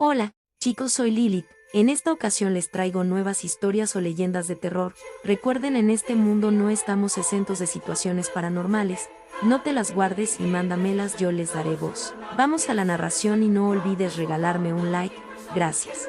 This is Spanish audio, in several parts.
Hola, chicos, soy Lilith. En esta ocasión les traigo nuevas historias o leyendas de terror. Recuerden, en este mundo no estamos exentos de situaciones paranormales. No te las guardes y mándamelas, yo les daré voz. Vamos a la narración y no olvides regalarme un like. Gracias.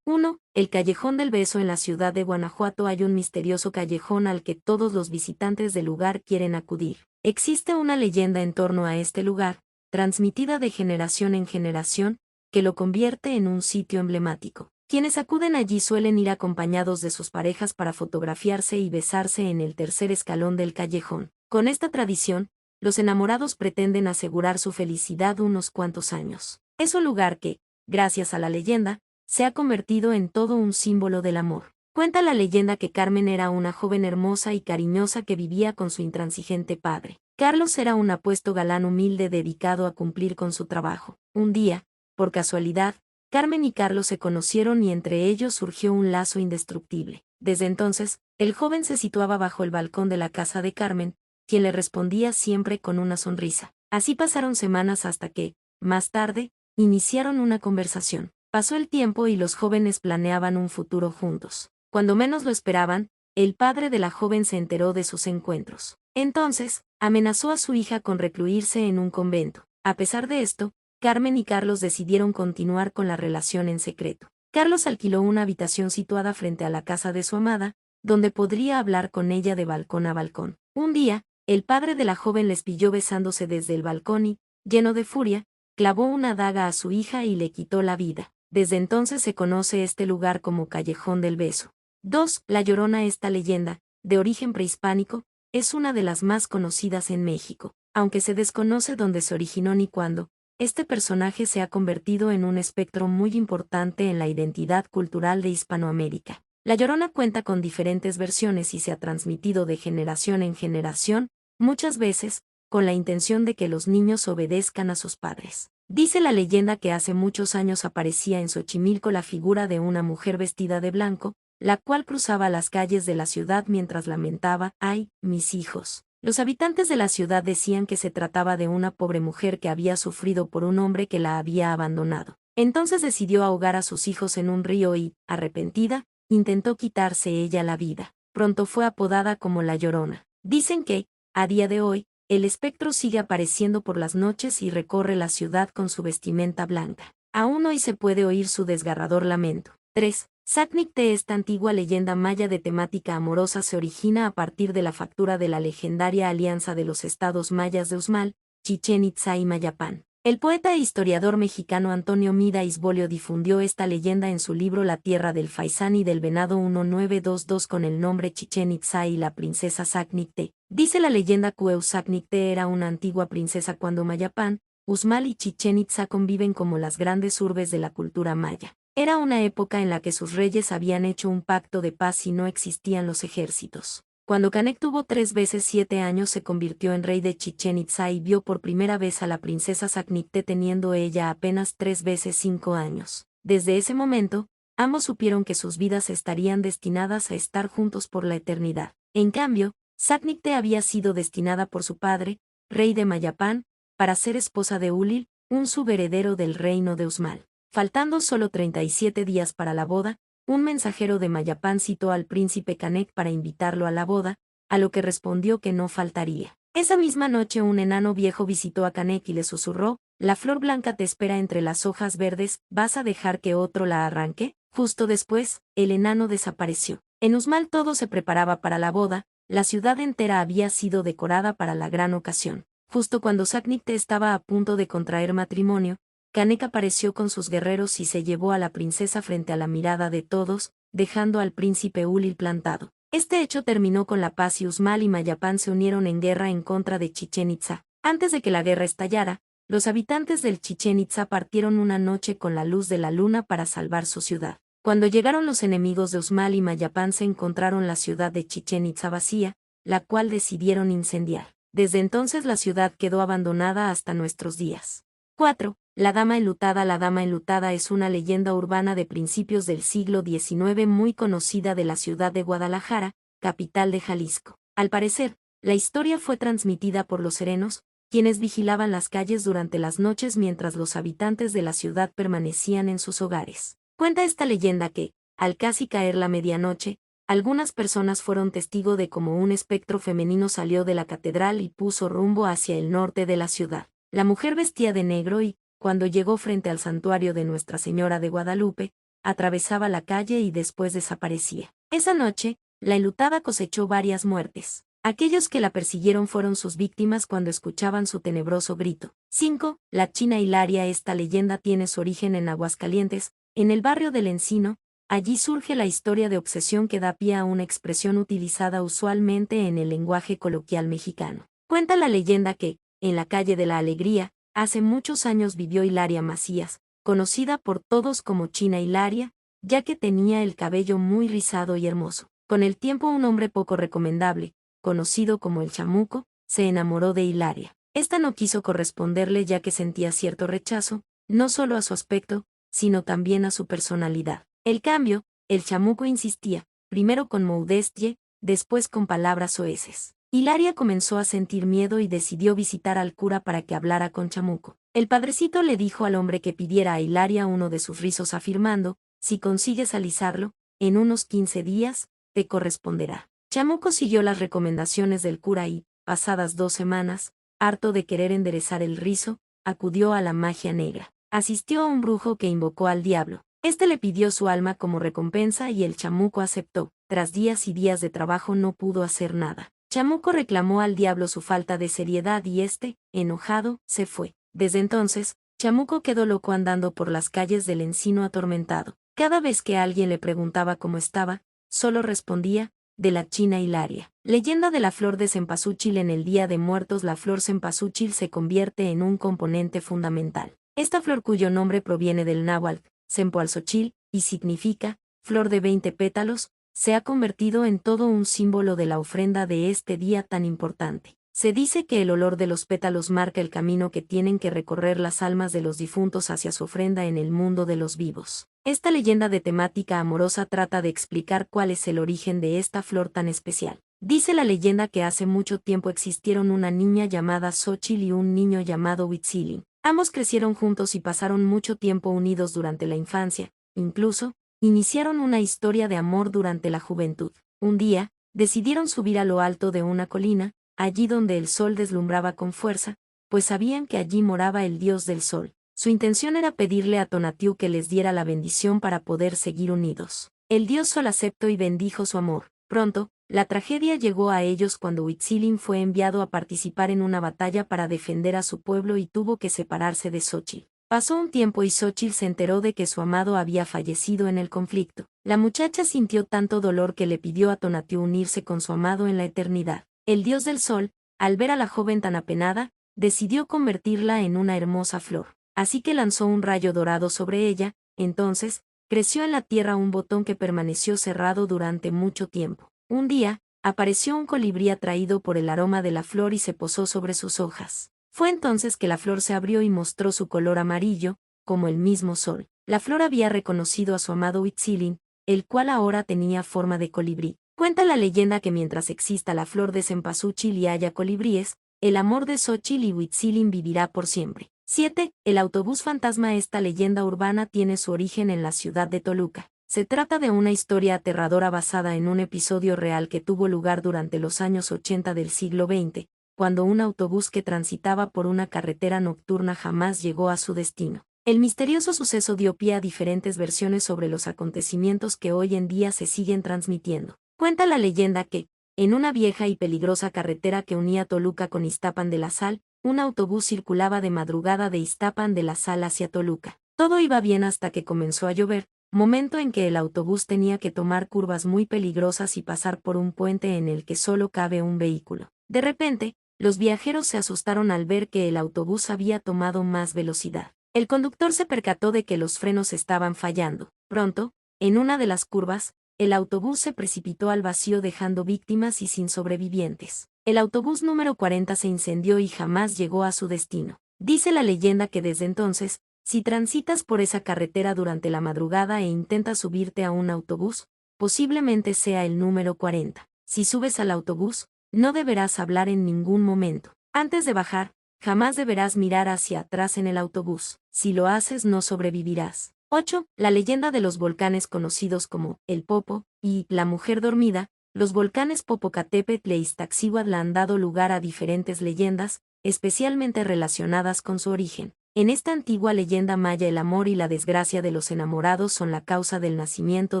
1. El Callejón del Beso. En la ciudad de Guanajuato hay un misterioso callejón al que todos los visitantes del lugar quieren acudir. Existe una leyenda en torno a este lugar, transmitida de generación en generación, que lo convierte en un sitio emblemático. Quienes acuden allí suelen ir acompañados de sus parejas para fotografiarse y besarse en el tercer escalón del callejón. Con esta tradición, los enamorados pretenden asegurar su felicidad unos cuantos años. Es un lugar que, gracias a la leyenda, se ha convertido en todo un símbolo del amor. Cuenta la leyenda que Carmen era una joven hermosa y cariñosa que vivía con su intransigente padre. Carlos era un apuesto galán humilde dedicado a cumplir con su trabajo. Un día, por casualidad, Carmen y Carlos se conocieron y entre ellos surgió un lazo indestructible. Desde entonces, el joven se situaba bajo el balcón de la casa de Carmen, quien le respondía siempre con una sonrisa. Así pasaron semanas hasta que, más tarde, iniciaron una conversación. Pasó el tiempo y los jóvenes planeaban un futuro juntos. Cuando menos lo esperaban, el padre de la joven se enteró de sus encuentros. Entonces, amenazó a su hija con recluirse en un convento. A pesar de esto, Carmen y Carlos decidieron continuar con la relación en secreto. Carlos alquiló una habitación situada frente a la casa de su amada, donde podría hablar con ella de balcón a balcón. Un día, el padre de la joven les pilló besándose desde el balcón y, lleno de furia, clavó una daga a su hija y le quitó la vida. Desde entonces se conoce este lugar como Callejón del Beso. 2. La Llorona. Esta leyenda, de origen prehispánico, es una de las más conocidas en México. Aunque se desconoce dónde se originó ni cuándo, este personaje se ha convertido en un espectro muy importante en la identidad cultural de Hispanoamérica. La Llorona cuenta con diferentes versiones y se ha transmitido de generación en generación, muchas veces, con la intención de que los niños obedezcan a sus padres. Dice la leyenda que hace muchos años aparecía en Xochimilco la figura de una mujer vestida de blanco, la cual cruzaba las calles de la ciudad mientras lamentaba: «¡Ay, mis hijos!». Los habitantes de la ciudad decían que se trataba de una pobre mujer que había sufrido por un hombre que la había abandonado. Entonces decidió ahogar a sus hijos en un río y, arrepentida, intentó quitarse ella la vida. Pronto fue apodada como la Llorona. Dicen que, a día de hoy, el espectro sigue apareciendo por las noches y recorre la ciudad con su vestimenta blanca. Aún hoy se puede oír su desgarrador lamento. 3. Zacnicté. Esta antigua leyenda maya de temática amorosa se origina a partir de la factura de la legendaria alianza de los estados mayas de Uxmal, Chichén Itzá y Mayapán. El poeta e historiador mexicano Antonio Mida Isbolio difundió esta leyenda en su libro La Tierra del Faisán y del Venado 1922 con el nombre Chichén Itzá y la princesa Zacnicté. Dice la leyenda que Zacnicté era una antigua princesa cuando Mayapán, Uxmal y Chichén Itzá conviven como las grandes urbes de la cultura maya. Era una época en la que sus reyes habían hecho un pacto de paz y no existían los ejércitos. Cuando Canek tuvo 3 veces 7 años se convirtió en rey de Chichén Itzá y vio por primera vez a la princesa Zacnicté teniendo ella apenas 3 veces 5 años. Desde ese momento, ambos supieron que sus vidas estarían destinadas a estar juntos por la eternidad. En cambio, Zacnicté había sido destinada por su padre, rey de Mayapán, para ser esposa de Ulil, un subheredero del reino de Uxmal. Faltando solo 37 días para la boda, un mensajero de Mayapán citó al príncipe Canek para invitarlo a la boda, a lo que respondió que no faltaría. Esa misma noche un enano viejo visitó a Canek y le susurró: «La flor blanca te espera entre las hojas verdes, ¿vas a dejar que otro la arranque?». Justo después, el enano desapareció. En Uxmal todo se preparaba para la boda, la ciudad entera había sido decorada para la gran ocasión. Justo cuando Zacnicté estaba a punto de contraer matrimonio, Canek apareció con sus guerreros y se llevó a la princesa frente a la mirada de todos, dejando al príncipe Ulil plantado. Este hecho terminó con la paz y Uxmal y Mayapán se unieron en guerra en contra de Chichén Itzá. Antes de que la guerra estallara, los habitantes del Chichén Itzá partieron una noche con la luz de la luna para salvar su ciudad. Cuando llegaron los enemigos de Uxmal y Mayapán se encontraron la ciudad de Chichén Itzá vacía, la cual decidieron incendiar. Desde entonces la ciudad quedó abandonada hasta nuestros días. 4. La Dama Enlutada. La Dama Enlutada es una leyenda urbana de principios del siglo XIX muy conocida de la ciudad de Guadalajara, capital de Jalisco. Al parecer, la historia fue transmitida por los serenos, quienes vigilaban las calles durante las noches mientras los habitantes de la ciudad permanecían en sus hogares. Cuenta esta leyenda que, al casi caer la medianoche, algunas personas fueron testigo de cómo un espectro femenino salió de la catedral y puso rumbo hacia el norte de la ciudad. La mujer vestía de negro y, cuando llegó frente al santuario de Nuestra Señora de Guadalupe, atravesaba la calle y después desaparecía. Esa noche, la enlutada cosechó varias muertes. Aquellos que la persiguieron fueron sus víctimas cuando escuchaban su tenebroso grito. 5. La China Hilaria. Esta leyenda tiene su origen en Aguascalientes, en el barrio del Encino. Allí surge la historia de obsesión que da pie a una expresión utilizada usualmente en el lenguaje coloquial mexicano. Cuenta la leyenda que, en la calle de la Alegría, hace muchos años vivió Hilaria Macías, conocida por todos como China Hilaria, ya que tenía el cabello muy rizado y hermoso. Con el tiempo un hombre poco recomendable, conocido como el Chamuco, se enamoró de Hilaria. Esta no quiso corresponderle ya que sentía cierto rechazo, no solo a su aspecto, sino también a su personalidad. En cambio, el Chamuco insistía, primero con modestia, después con palabras soeces. Hilaria comenzó a sentir miedo y decidió visitar al cura para que hablara con Chamuco. El padrecito le dijo al hombre que pidiera a Hilaria uno de sus rizos afirmando, si consigues alisarlo, en unos 15 días, te corresponderá. Chamuco siguió las recomendaciones del cura y, pasadas 2 semanas, harto de querer enderezar el rizo, acudió a la magia negra. Asistió a un brujo que invocó al diablo. Este le pidió su alma como recompensa y el Chamuco aceptó. Tras días y días de trabajo no pudo hacer nada. Chamuco reclamó al diablo su falta de seriedad y este, enojado, se fue. Desde entonces, Chamuco quedó loco andando por las calles del Encino atormentado. Cada vez que alguien le preguntaba cómo estaba, solo respondía, de la China Hilaria. Leyenda de la flor de cempasúchil. En el Día de Muertos la flor cempasúchil se convierte en un componente fundamental. Esta flor, cuyo nombre proviene del náhuatl, Cempoalxochil, y significa, flor de 20 pétalos, se ha convertido en todo un símbolo de la ofrenda de este día tan importante. Se dice que el olor de los pétalos marca el camino que tienen que recorrer las almas de los difuntos hacia su ofrenda en el mundo de los vivos. Esta leyenda de temática amorosa trata de explicar cuál es el origen de esta flor tan especial. Dice la leyenda que hace mucho tiempo existieron una niña llamada Xochitl y un niño llamado Huitzilin. Ambos crecieron juntos y pasaron mucho tiempo unidos durante la infancia, incluso, iniciaron una historia de amor durante la juventud. Un día, decidieron subir a lo alto de una colina, allí donde el sol deslumbraba con fuerza, pues sabían que allí moraba el dios del sol. Su intención era pedirle a Tonatiuh que les diera la bendición para poder seguir unidos. El dios Sol aceptó y bendijo su amor. Pronto, la tragedia llegó a ellos cuando Huitzilin fue enviado a participar en una batalla para defender a su pueblo y tuvo que separarse de Xochitl. Pasó un tiempo y Xochitl se enteró de que su amado había fallecido en el conflicto. La muchacha sintió tanto dolor que le pidió a Tonatiuh unirse con su amado en la eternidad. El dios del sol, al ver a la joven tan apenada, decidió convertirla en una hermosa flor. Así que lanzó un rayo dorado sobre ella. Entonces, creció en la tierra un botón que permaneció cerrado durante mucho tiempo. Un día, apareció un colibrí atraído por el aroma de la flor y se posó sobre sus hojas. Fue entonces que la flor se abrió y mostró su color amarillo, como el mismo sol. La flor había reconocido a su amado Huitzilin, el cual ahora tenía forma de colibrí. Cuenta la leyenda que mientras exista la flor de cempasúchil y haya colibríes, el amor de Xochitl y Huitzilin vivirá por siempre. 7. El autobús fantasma. Esta leyenda urbana tiene su origen en la ciudad de Toluca. Se trata de una historia aterradora basada en un episodio real que tuvo lugar durante los años 80 del siglo XX, cuando un autobús que transitaba por una carretera nocturna jamás llegó a su destino. El misterioso suceso dio pie a diferentes versiones sobre los acontecimientos que hoy en día se siguen transmitiendo. Cuenta la leyenda que, en una vieja y peligrosa carretera que unía Toluca con Iztapan de la Sal, un autobús circulaba de madrugada de Iztapan de la Sal hacia Toluca. Todo iba bien hasta que comenzó a llover, momento en que el autobús tenía que tomar curvas muy peligrosas y pasar por un puente en el que solo cabe un vehículo. De repente, los viajeros se asustaron al ver que el autobús había tomado más velocidad. El conductor se percató de que los frenos estaban fallando. Pronto, en una de las curvas, el autobús se precipitó al vacío dejando víctimas y sin sobrevivientes. El autobús número 40 se incendió y jamás llegó a su destino. Dice la leyenda que desde entonces, si transitas por esa carretera durante la madrugada e intentas subirte a un autobús, posiblemente sea el número 40. Si subes al autobús, no deberás hablar en ningún momento. Antes de bajar, Jamás deberás mirar hacia atrás en el autobús. Si lo haces no sobrevivirás. 8. La leyenda de los volcanes conocidos como el Popo y la mujer dormida. Los volcanes Popocatépetl e Iztaccíhuatl han dado lugar a diferentes leyendas, especialmente relacionadas con su origen. En esta antigua leyenda maya el amor y la desgracia de los enamorados son la causa del nacimiento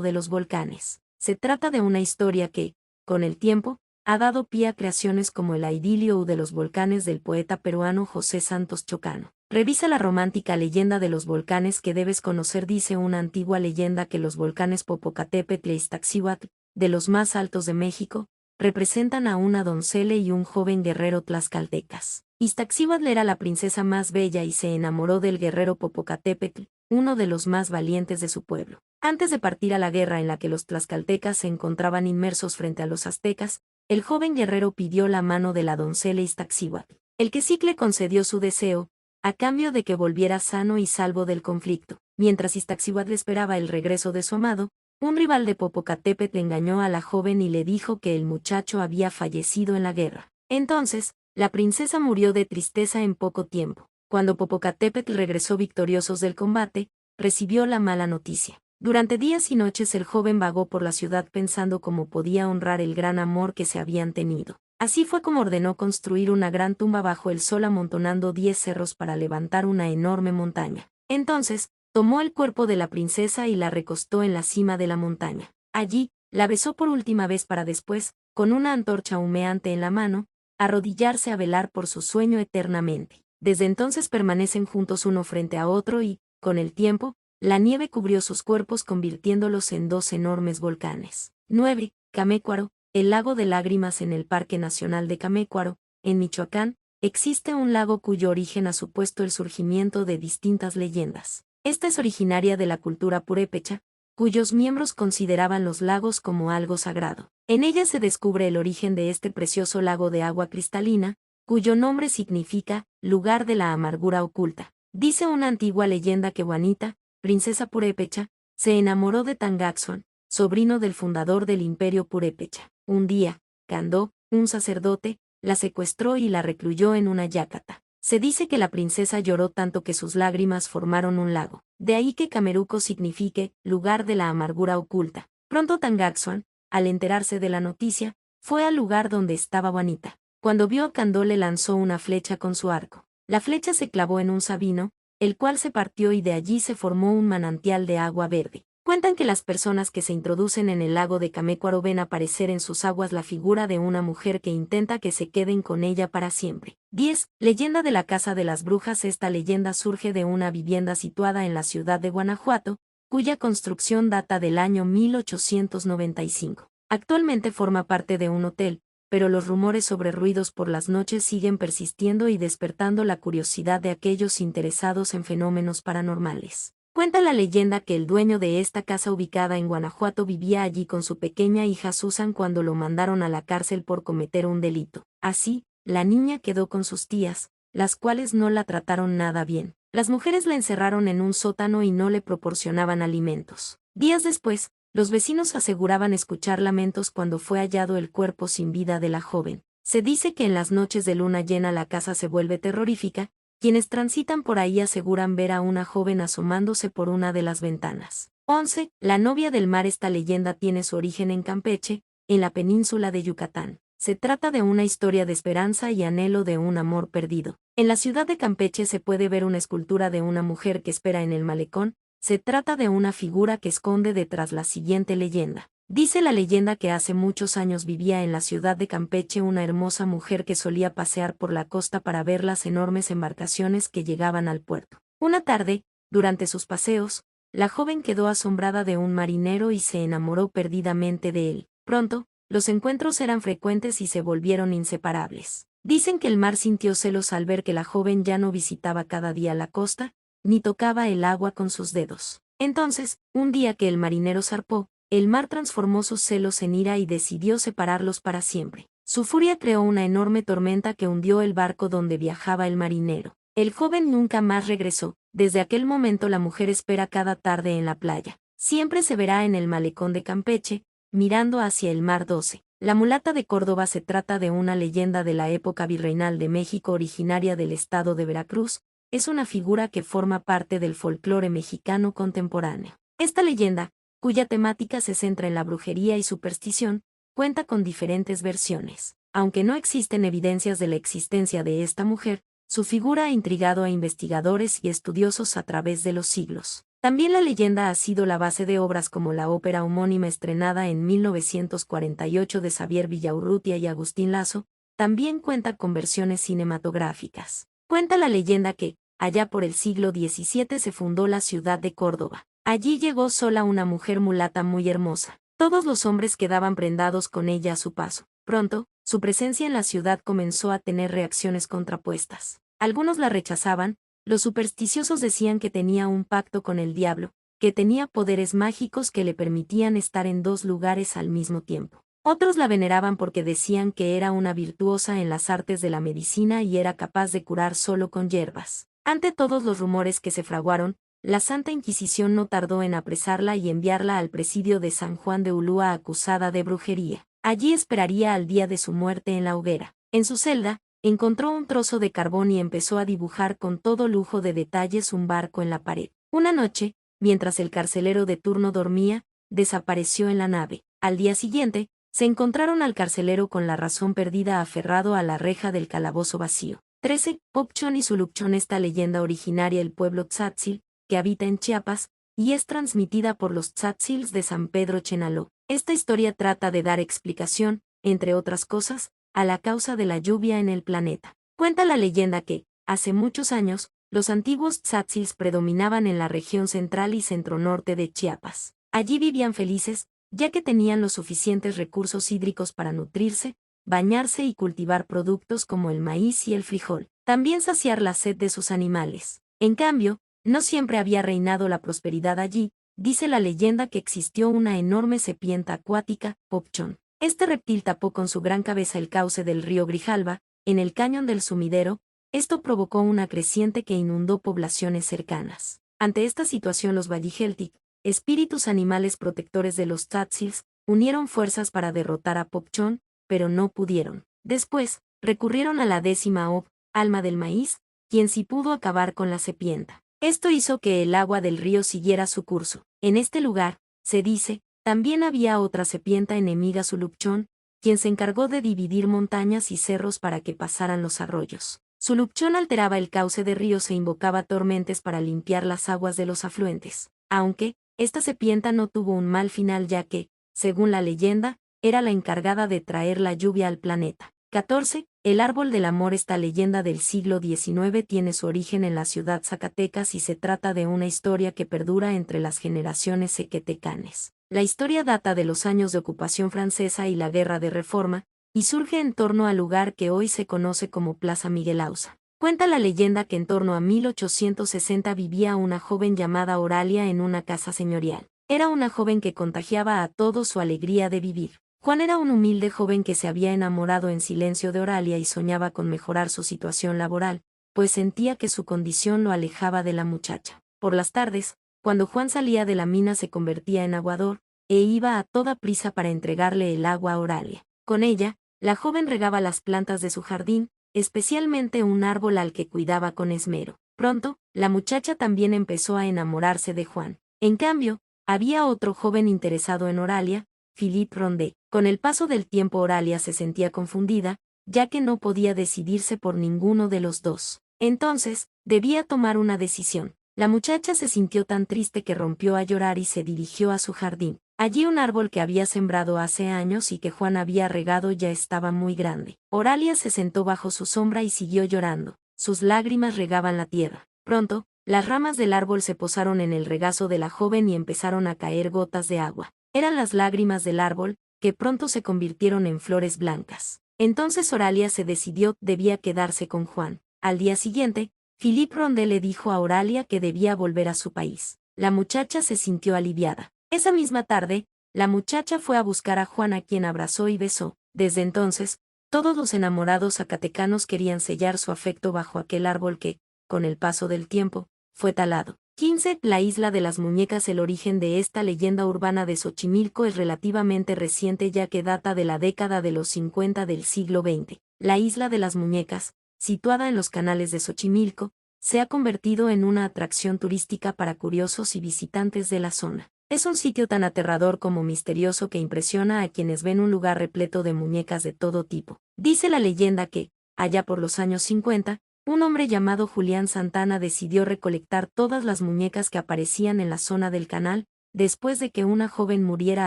de los volcanes. Se trata de una historia que, con el tiempo, ha dado pie a creaciones como el idilio de los volcanes del poeta peruano José Santos Chocano. Revisa la romántica leyenda de los volcanes que debes conocer. Dice una antigua leyenda que los volcanes Popocatépetl e Iztaccíhuatl, de los más altos de México, representan a una doncella y un joven guerrero tlaxcaltecas. Iztaccíhuatl era la princesa más bella y se enamoró del guerrero Popocatépetl, uno de los más valientes de su pueblo. Antes de partir a la guerra en la que los tlaxcaltecas se encontraban inmersos frente a los aztecas, el joven guerrero pidió la mano de la doncella Iztaccíhuatl, el cacique le concedió su deseo, a cambio de que volviera sano y salvo del conflicto. Mientras Iztaccíhuatl esperaba el regreso de su amado, un rival de Popocatépetl engañó a la joven y le dijo que el muchacho había fallecido en la guerra. Entonces, la princesa murió de tristeza en poco tiempo. Cuando Popocatépetl regresó victoriosos del combate, recibió la mala noticia. Durante días y noches el joven vagó por la ciudad pensando cómo podía honrar el gran amor que se habían tenido. Así fue como ordenó construir una gran tumba bajo el sol amontonando 10 cerros para levantar una enorme montaña. Entonces, tomó el cuerpo de la princesa y la recostó en la cima de la montaña. Allí, la besó por última vez para después, con una antorcha humeante en la mano, arrodillarse a velar por su sueño eternamente. Desde entonces permanecen juntos uno frente a otro y, con el tiempo, la nieve cubrió sus cuerpos convirtiéndolos en 2 enormes volcanes. 9. Camécuaro, el lago de lágrimas. En el Parque Nacional de Camécuaro, en Michoacán, existe un lago cuyo origen ha supuesto el surgimiento de distintas leyendas. Esta es originaria de la cultura purépecha, cuyos miembros consideraban los lagos como algo sagrado. En ella se descubre el origen de este precioso lago de agua cristalina, cuyo nombre significa lugar de la amargura oculta. Dice una antigua leyenda que Juanita, princesa purépecha, se enamoró de Tangaxón, sobrino del fundador del imperio purépecha. Un día, Candó, un sacerdote, la secuestró y la recluyó en una yacata. Se dice que la princesa lloró tanto que sus lágrimas formaron un lago. De ahí que Cameruco signifique lugar de la amargura oculta. Pronto Tangaxón, al enterarse de la noticia, fue al lugar donde estaba Juanita. Cuando vio a Candó le lanzó una flecha con su arco. La flecha se clavó en un sabino, el cual se partió y de allí se formó un manantial de agua verde. Cuentan que las personas que se introducen en el lago de Camécuaro ven aparecer en sus aguas la figura de una mujer que intenta que se queden con ella para siempre. 10. Leyenda de la Casa de las Brujas. Esta leyenda surge de una vivienda situada en la ciudad de Guanajuato, cuya construcción data del año 1895. Actualmente forma parte de un hotel, pero los rumores sobre ruidos por las noches siguen persistiendo y despertando la curiosidad de aquellos interesados en fenómenos paranormales. Cuenta la leyenda que el dueño de esta casa ubicada en Guanajuato vivía allí con su pequeña hija Susan cuando lo mandaron a la cárcel por cometer un delito. Así, la niña quedó con sus tías, las cuales no la trataron nada bien. Las mujeres la encerraron en un sótano y no le proporcionaban alimentos. Días después, los vecinos aseguraban escuchar lamentos cuando fue hallado el cuerpo sin vida de la joven. Se dice que en las noches de luna llena la casa se vuelve terrorífica. Quienes transitan por ahí aseguran ver a una joven asomándose por una de las ventanas. 11. La novia del mar. Esta leyenda tiene su origen en Campeche, en la península de Yucatán. Se trata de una historia de esperanza y anhelo de un amor perdido. En la ciudad de Campeche se puede ver una escultura de una mujer que espera en el malecón. Se trata de una figura que esconde detrás la siguiente leyenda. Dice la leyenda que hace muchos años vivía en la ciudad de Campeche una hermosa mujer que solía pasear por la costa para ver las enormes embarcaciones que llegaban al puerto. Una tarde, durante sus paseos, la joven quedó asombrada de un marinero y se enamoró perdidamente de él. Pronto, los encuentros eran frecuentes y se volvieron inseparables. Dicen que el mar sintió celos al ver que la joven ya no visitaba cada día la costa, ni tocaba el agua con sus dedos. Entonces, un día que el marinero zarpó, el mar transformó sus celos en ira y decidió separarlos para siempre. Su furia creó una enorme tormenta que hundió el barco donde viajaba el marinero. El joven nunca más regresó. Desde aquel momento la mujer espera cada tarde en la playa. Siempre se verá en el malecón de Campeche, mirando hacia el mar 12. La mulata de Córdoba se trata de una leyenda de la época virreinal de México originaria del estado de Veracruz. Es una figura que forma parte del folclore mexicano contemporáneo. Esta leyenda, cuya temática se centra en la brujería y superstición, cuenta con diferentes versiones. Aunque no existen evidencias de la existencia de esta mujer, su figura ha intrigado a investigadores y estudiosos a través de los siglos. También la leyenda ha sido la base de obras como la ópera homónima estrenada en 1948 de Xavier Villaurrutia y Agustín Lazo. También cuenta con versiones cinematográficas. Cuenta la leyenda que, allá por el siglo XVII se fundó la ciudad de Córdoba. Allí llegó sola una mujer mulata muy hermosa. Todos los hombres quedaban prendados con ella a su paso. Pronto, su presencia en la ciudad comenzó a tener reacciones contrapuestas. Algunos la rechazaban. Los supersticiosos decían que tenía un pacto con el diablo, que tenía poderes mágicos que le permitían estar en dos lugares al mismo tiempo. Otros la veneraban porque decían que era una virtuosa en las artes de la medicina y era capaz de curar solo con hierbas. Ante todos los rumores que se fraguaron, la Santa Inquisición no tardó en apresarla y enviarla al presidio de San Juan de Ulúa acusada de brujería. Allí esperaría al día de su muerte en la hoguera. En su celda, encontró un trozo de carbón y empezó a dibujar con todo lujo de detalles un barco en la pared. Una noche, mientras el carcelero de turno dormía, desapareció en la nave. Al día siguiente, se encontraron al carcelero con la razón perdida aferrado a la reja del calabozo vacío. 13. Popchón y Sulupchón. Esta leyenda originaria del pueblo tzátzil, que habita en Chiapas, y es transmitida por los tzátzils de San Pedro Chenaló. Esta historia trata de dar explicación, entre otras cosas, a la causa de la lluvia en el planeta. Cuenta la leyenda que, hace muchos años, los antiguos tzátzils predominaban en la región central y centro-norte de Chiapas. Allí vivían felices, ya que tenían los suficientes recursos hídricos para nutrirse, bañarse y cultivar productos como el maíz y el frijol. También saciar la sed de sus animales. En cambio, no siempre había reinado la prosperidad allí. Dice la leyenda que existió una enorme serpiente acuática, Popchón. Este reptil tapó con su gran cabeza el cauce del río Grijalva, en el cañón del Sumidero. Esto provocó una creciente que inundó poblaciones cercanas. Ante esta situación los Valligeltic, espíritus animales protectores de los tzátzils, unieron fuerzas para derrotar a Popchón, pero no pudieron. Después, recurrieron a la 10ª Ob, alma del maíz, quien sí pudo acabar con la serpiente. Esto hizo que el agua del río siguiera su curso. En este lugar, se dice, también había otra serpiente enemiga, Sulupchón, quien se encargó de dividir montañas y cerros para que pasaran los arroyos. Sulupchón alteraba el cauce de ríos e invocaba tormentes para limpiar las aguas de los afluentes. Aunque, esta serpiente no tuvo un mal final ya que, según la leyenda, era la encargada de traer la lluvia al planeta. 14. El árbol del amor. Esta leyenda del siglo XIX tiene su origen en la ciudad Zacatecas y se trata de una historia que perdura entre las generaciones zacatecanes. La historia data de los años de ocupación francesa y la Guerra de Reforma, y surge en torno al lugar que hoy se conoce como Plaza Miguel Auza. Cuenta la leyenda que en torno a 1860 vivía una joven llamada Oralia en una casa señorial. Era una joven que contagiaba a todos su alegría de vivir. Juan era un humilde joven que se había enamorado en silencio de Oralia y soñaba con mejorar su situación laboral, pues sentía que su condición lo alejaba de la muchacha. Por las tardes, cuando Juan salía de la mina se convertía en aguador, e iba a toda prisa para entregarle el agua a Oralia. Con ella, la joven regaba las plantas de su jardín, especialmente un árbol al que cuidaba con esmero. Pronto, la muchacha también empezó a enamorarse de Juan. En cambio, había otro joven interesado en Oralia, Philippe Rondet. Con el paso del tiempo Oralia se sentía confundida, ya que no podía decidirse por ninguno de los dos. Entonces, debía tomar una decisión. La muchacha se sintió tan triste que rompió a llorar y se dirigió a su jardín. Allí un árbol que había sembrado hace años y que Juan había regado ya estaba muy grande. Oralia se sentó bajo su sombra y siguió llorando. Sus lágrimas regaban la tierra. Pronto, las ramas del árbol se posaron en el regazo de la joven y empezaron a caer gotas de agua. Eran las lágrimas del árbol, que pronto se convirtieron en flores blancas. Entonces Oralia se decidió, debía quedarse con Juan. Al día siguiente, Philippe Rondet le dijo a Oralia que debía volver a su país. La muchacha se sintió aliviada. Esa misma tarde, la muchacha fue a buscar a Juan, a quien abrazó y besó. Desde entonces, todos los enamorados zacatecanos querían sellar su afecto bajo aquel árbol que, con el paso del tiempo, fue talado. 15. La isla de las muñecas. El origen de esta leyenda urbana de Xochimilco es relativamente reciente, ya que data de la década de los 50 del siglo XX. La isla de las muñecas, situada en los canales de Xochimilco, se ha convertido en una atracción turística para curiosos y visitantes de la zona. Es un sitio tan aterrador como misterioso que impresiona a quienes ven un lugar repleto de muñecas de todo tipo. Dice la leyenda que, allá por los años 50, un hombre llamado Julián Santana decidió recolectar todas las muñecas que aparecían en la zona del canal, después de que una joven muriera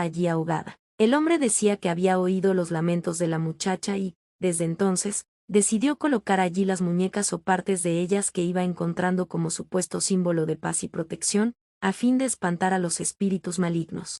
allí ahogada. El hombre decía que había oído los lamentos de la muchacha y, desde entonces, decidió colocar allí las muñecas o partes de ellas que iba encontrando como supuesto símbolo de paz y protección, a fin de espantar a los espíritus malignos.